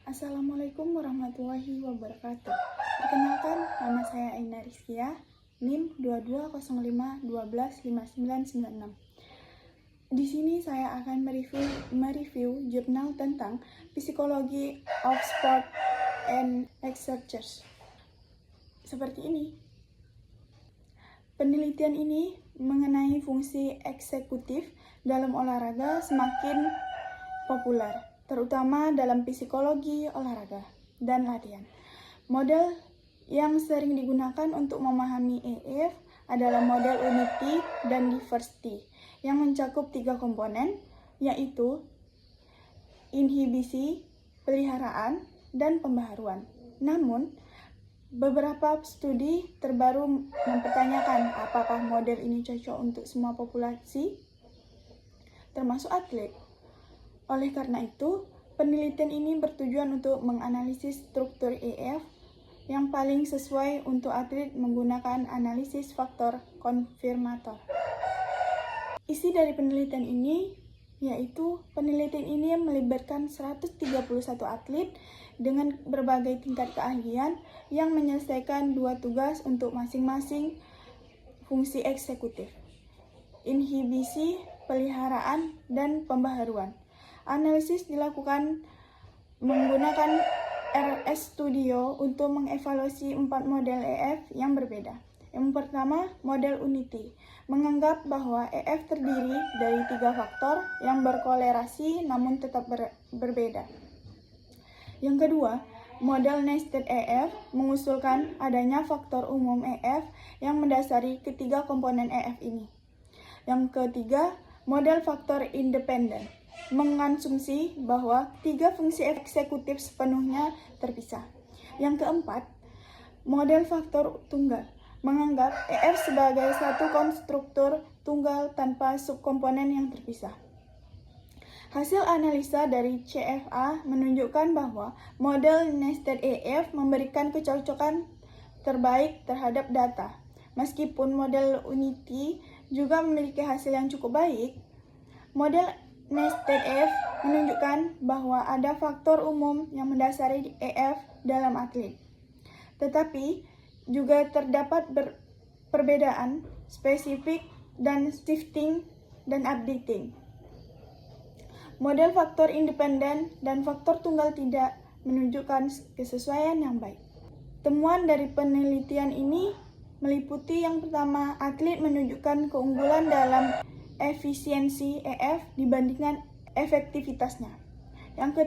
Assalamualaikum warahmatullahi wabarakatuh. Perkenalkan, nama saya Aina Rizkia, NIM 2205125996. Di sini saya akan mereview jurnal tentang Psikologi of Sport and Exercise. Seperti ini. Penelitian ini mengenai fungsi eksekutif dalam olahraga semakin populer, terutama dalam psikologi olahraga dan latihan. Model yang sering digunakan untuk memahami EF adalah model unity dan diversity yang mencakup 3 komponen, yaitu inhibisi, peliharaan, dan pembaharuan. Namun, beberapa studi terbaru mempertanyakan apakah model ini cocok untuk semua populasi, termasuk atlet. Oleh karena itu, penelitian ini bertujuan untuk menganalisis struktur EF yang paling sesuai untuk atlet menggunakan analisis faktor konfirmator. Isi dari penelitian ini yaitu penelitian ini melibatkan 131 atlet dengan berbagai tingkat keahlian yang menyelesaikan 2 tugas untuk masing-masing fungsi eksekutif, inhibisi, peliharaan, dan pembaharuan. Analisis dilakukan menggunakan RS Studio untuk mengevaluasi 4 model EF yang berbeda. Yang pertama, model unity, menganggap bahwa EF terdiri dari 3 faktor yang berkolerasi namun tetap berbeda. Yang kedua, model nested EF mengusulkan adanya faktor umum EF yang mendasari ketiga komponen EF ini. Yang ketiga, model faktor independen, mengasumsi bahwa 3 fungsi eksekutif sepenuhnya terpisah. Yang keempat, model faktor tunggal, menganggap EF sebagai satu konstruktur tunggal tanpa subkomponen yang terpisah. Hasil analisa dari CFA menunjukkan bahwa model nested EF memberikan kecocokan terbaik terhadap data. Meskipun model unity juga memiliki hasil yang cukup baik, model nested EF menunjukkan bahwa ada faktor umum yang mendasari EF dalam atlet. Tetapi juga terdapat perbedaan spesifik dan shifting dan updating. Model faktor independen dan faktor tunggal tidak menunjukkan kesesuaian yang baik. Temuan dari penelitian ini meliputi yang pertama, atlet menunjukkan keunggulan dalam efisiensi EF dibandingkan efektivitasnya. Yang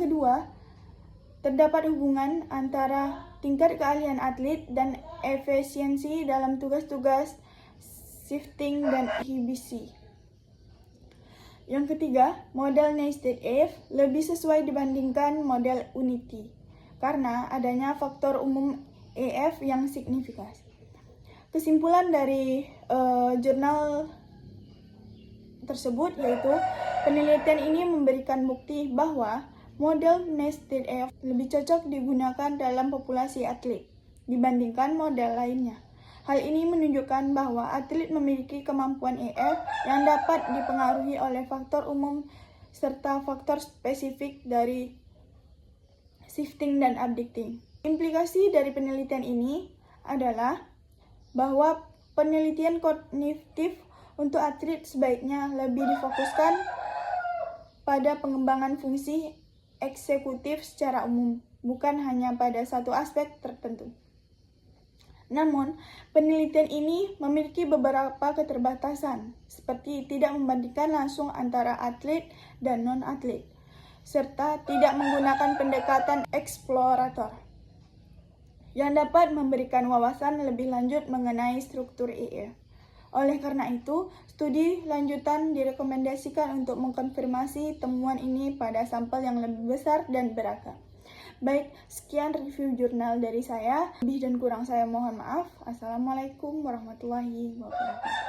kedua, terdapat hubungan antara tingkat keahlian atlet dan efisiensi dalam tugas-tugas shifting dan inhibisi. Yang ketiga, model nested EF lebih sesuai dibandingkan model unity karena adanya faktor umum EF yang signifikan. Kesimpulan dari jurnal tersebut yaitu penelitian ini memberikan bukti bahwa model nested EF lebih cocok digunakan dalam populasi atlet dibandingkan model lainnya. Hal ini menunjukkan bahwa atlet memiliki kemampuan EF yang dapat dipengaruhi oleh faktor umum serta faktor spesifik dari shifting dan updating. Implikasi dari penelitian ini adalah bahwa penelitian kognitif untuk atlet sebaiknya lebih difokuskan pada pengembangan fungsi eksekutif secara umum, bukan hanya pada satu aspek tertentu. Namun, penelitian ini memiliki beberapa keterbatasan, seperti tidak membandingkan langsung antara atlet dan non-atlet, serta tidak menggunakan pendekatan eksplorator yang dapat memberikan wawasan lebih lanjut mengenai struktur EF. Oleh karena itu, studi lanjutan direkomendasikan untuk mengkonfirmasi temuan ini pada sampel yang lebih besar dan beragam. Baik, sekian review jurnal dari saya. Lebih dan kurang saya mohon maaf. Assalamualaikum warahmatullahi wabarakatuh.